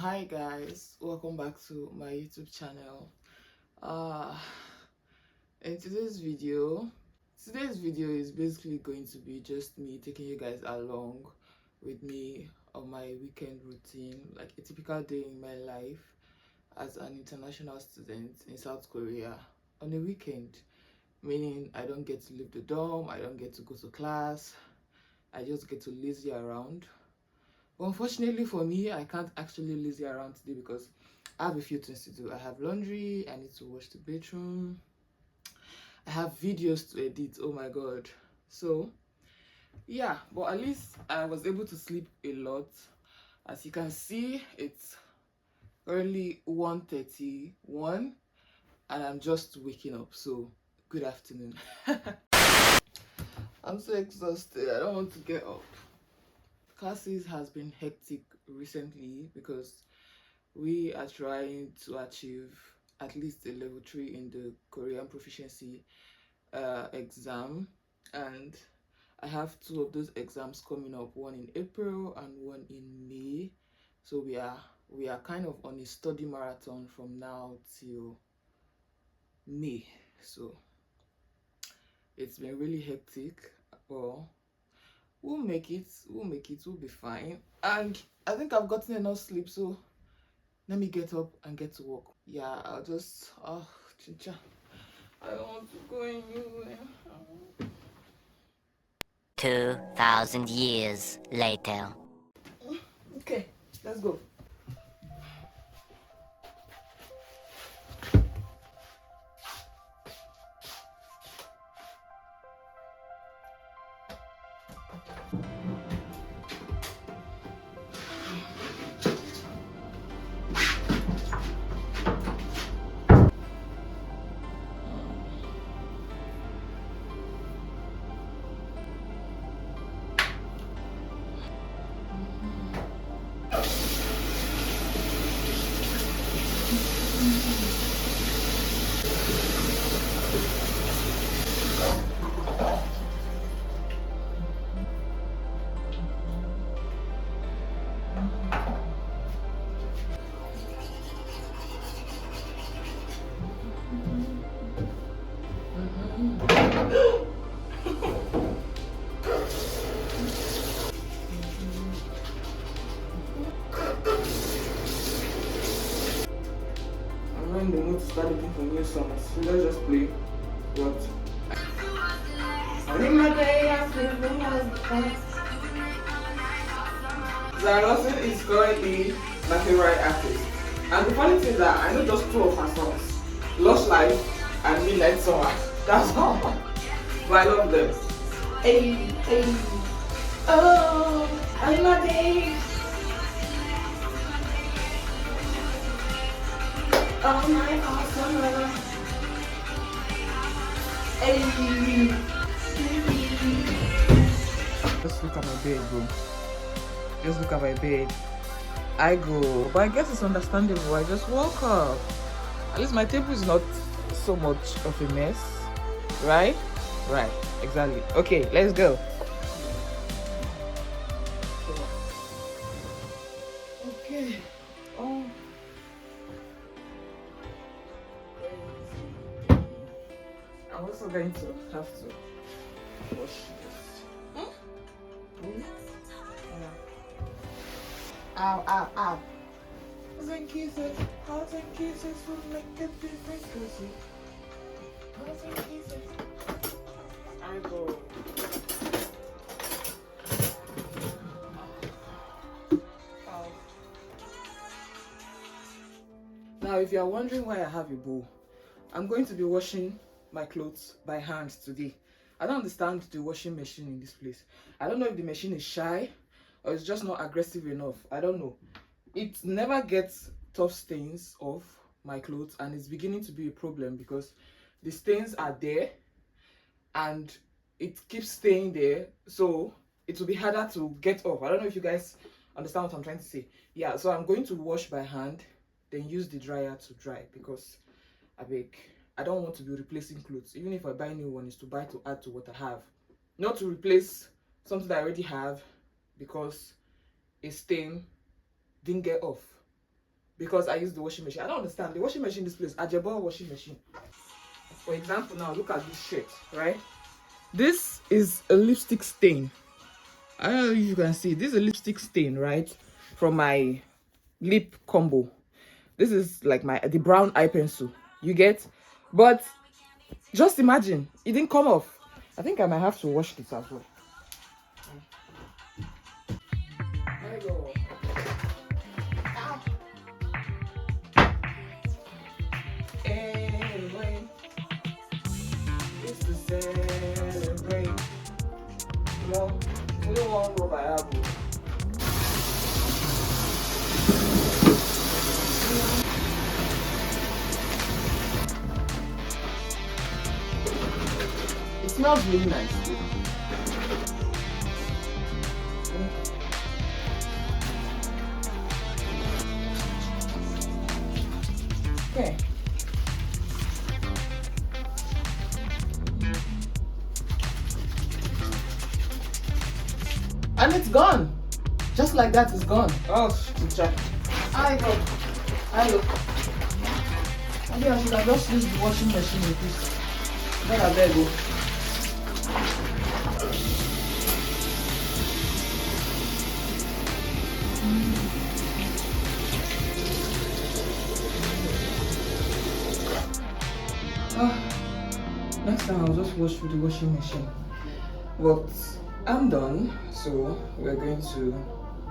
Hi guys, welcome back to my YouTube channel. In today's video is basically going to be just me taking you guys along with me on my weekend routine, like a typical day in my life as an international student in South Korea on a weekend, meaning I don't get to leave the dorm, I don't get to go to class, I just get to lazy around. But unfortunately for me, I can't actually lazy around today because I have a few things to do. I have laundry, I need to wash the bedroom, I have videos to edit, oh my god. So yeah, but at least I was able to sleep a lot. As you can see, it's currently 1:31 and I'm just waking up, so good afternoon. I'm so exhausted, I don't want to get up. Classes has been hectic recently because we are trying to achieve at least a level 3 in the Korean proficiency exam, and I have two of those exams coming up, one in April and one in May. So we are kind of on a study marathon from now till May. So it's been really hectic, but we'll make it, we'll be fine. And I think I've gotten enough sleep, so let me get up and get to work. Yeah, I'll just chicha, I don't want to go anywhere. 2,000 years later. Okay, let's go. I'm not in the mood to start looking for new songs, so let's just play what. Zara Lawson is currently my favorite artist. And the funny thing is that I know just two of her songs. Lost Life and Midnight Summer. That's all. But I love them. Hey, hey. Oh, I'm a day. Oh my awesome. Hey. Just look at my bed, bro. Just look at my bed. I go, but I guess it's understandable. I just woke up. At least my table is not so much of a mess, right? Right, exactly. Okay, let's go. Okay. Oh. I'm also going to have to wash this. Yeah. Ow, ow, ow. Hugs and kisses will make a difference. Hugs and kisses. I go. Ow. Now, if you are wondering why I have a bowl, I'm going to be washing my clothes by hand today. I don't understand the washing machine in this place. I don't know if the machine is shy or it's just not aggressive enough. I don't know. It never gets tough stains off my clothes, and it's beginning to be a problem because the stains are there and it keeps staying there, so it will be harder to get off. I don't know if you guys understand what I'm trying to say. Yeah, so I'm going to wash by hand, then use the dryer to dry because I don't want to be replacing clothes. Even if I buy new ones, to buy to add to what I have, not to replace something that I already have because a stain didn't get off. because I use the washing machine. I don't understand. The washing machine, this place, Ajabo washing machine. For example, now look at this shirt, right? This is a lipstick stain. I don't know if you can see. This is a lipstick stain, right? From my lip combo. This is like the brown eye pencil. You get? But just imagine, it didn't come off. I think I might have to wash this as well. There you go. Anyway, it's to celebrate. No, we don't want to go by apple. It smells really nice. Okay. And it's gone. Just like that, it's gone. Oh, teacher. I go. I look. Maybe I should have just used the washing machine with this. Then I better go. Next time I'll just wash with the washing machine. But I'm done, so we're going to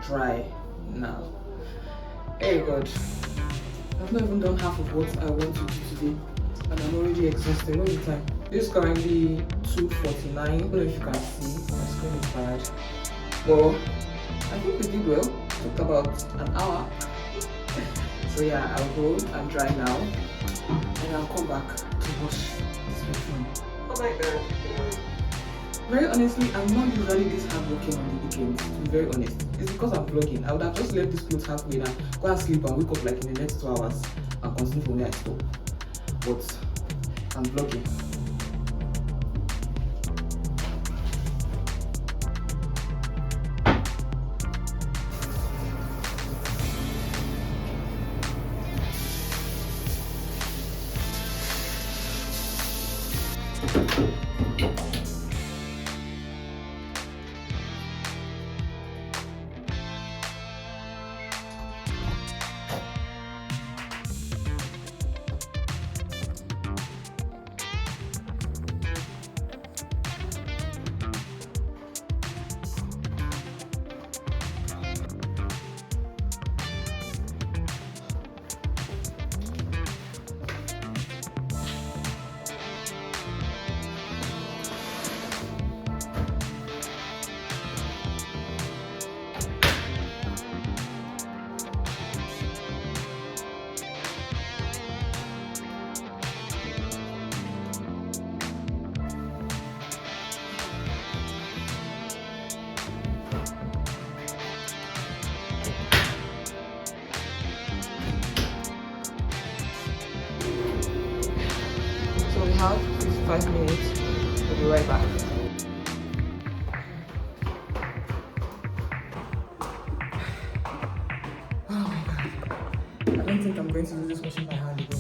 dry now. Hey God, I've not even done half of what I want to do today, and I'm already exhausted. What is the time? This is currently 2:49. I don't know if you can see, my screen is bad. But I think we did well. It took about an hour. So yeah, I'll go and dry now, and I'll come back to wash this bedroom. Oh my God. Very honestly, I'm not usually this hardworking on the weekends, to be very honest. It's because I'm vlogging. I would have just left this clothes halfway and go and sleep and wake up like in the next 2 hours and continue from where I stop. But I'm vlogging. So we have 55 minutes. We'll be right back. Oh my God. I don't think I'm going to do this washing by hand again.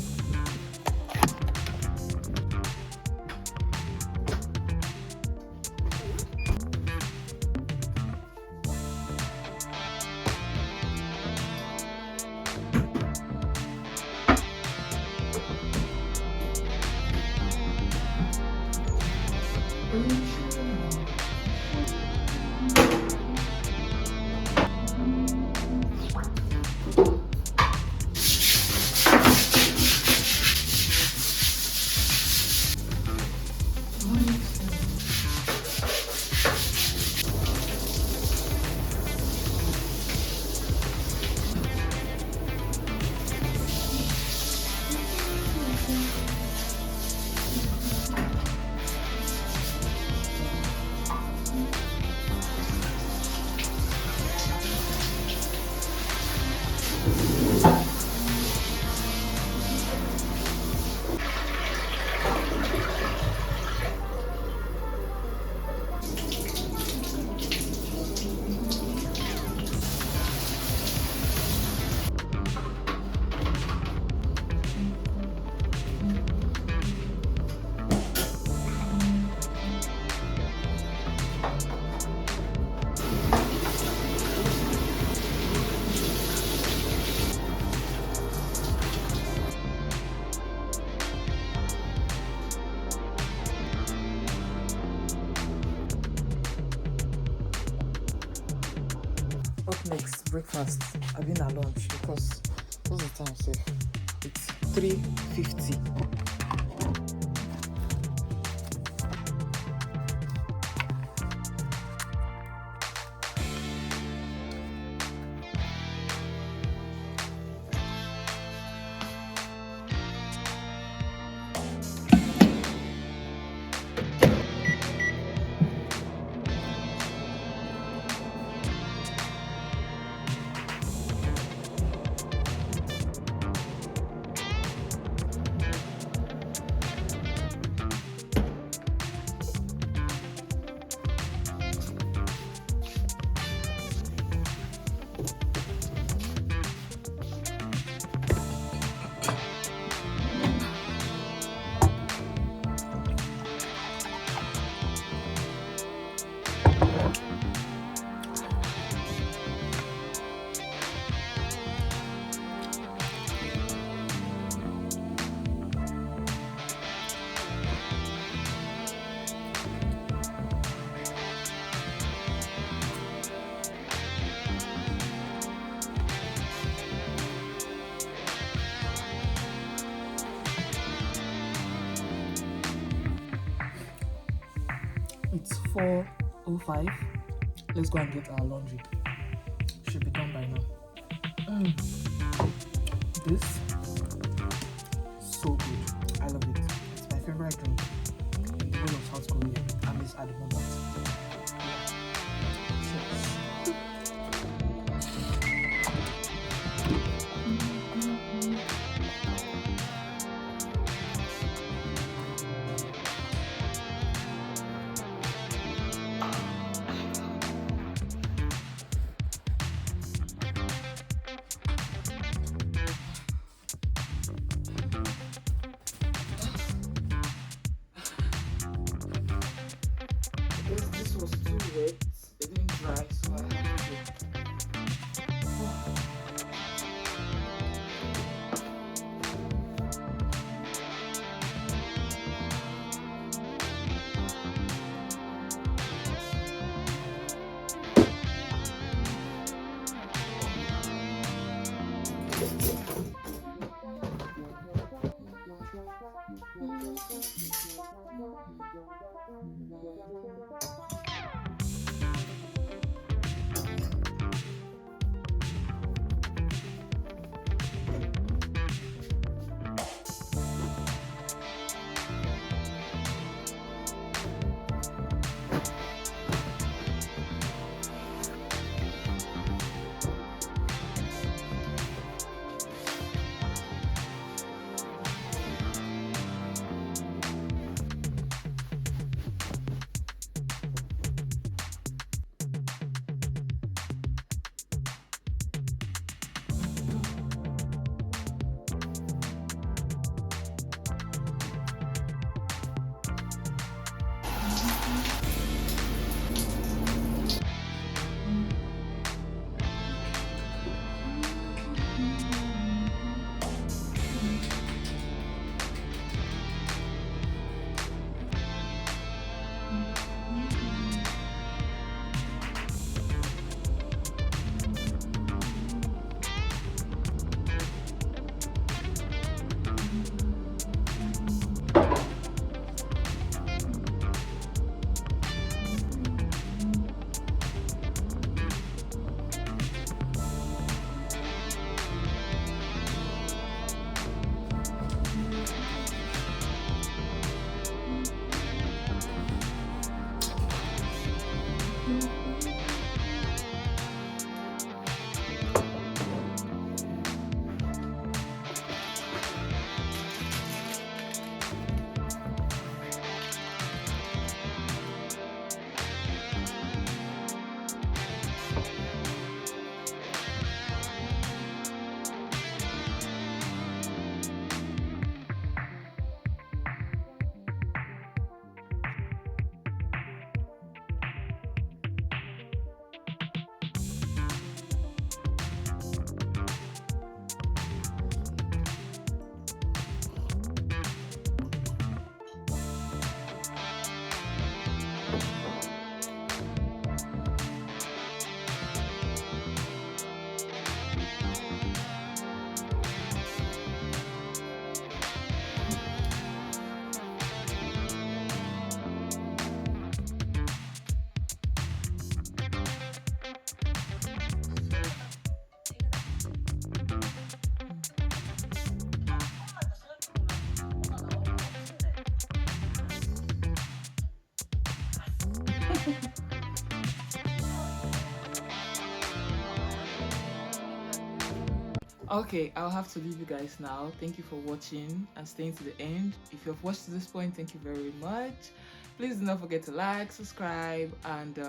Up next, breakfast. I've been at lunch because what's the time safe? It's 3:50. It's 4:05. Let's go and get our laundry. Should be done by now. This so good. I love it. It's my favorite drink in the whole of South Korea, at least at the moment. Cheers. This was too wet. It didn't dry, so I had to. Okay, I'll have to leave you guys now. Thank you for watching and staying to the end. If you've watched to this point, thank you very much. Please do not forget to like, subscribe, and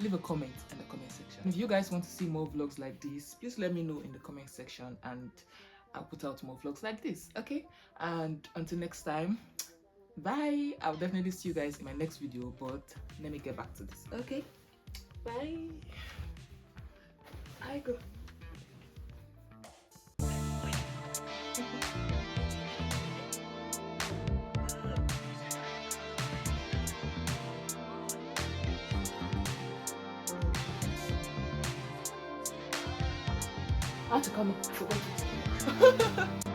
leave a comment in the comment section. If you guys want to see more vlogs like this, please let me know in the comment section and I'll put out more vlogs like this. Okay, and until next time, bye. I'll definitely see you guys in my next video, but let me get back to this. Okay, bye. I go. I had to come up. I forgot to.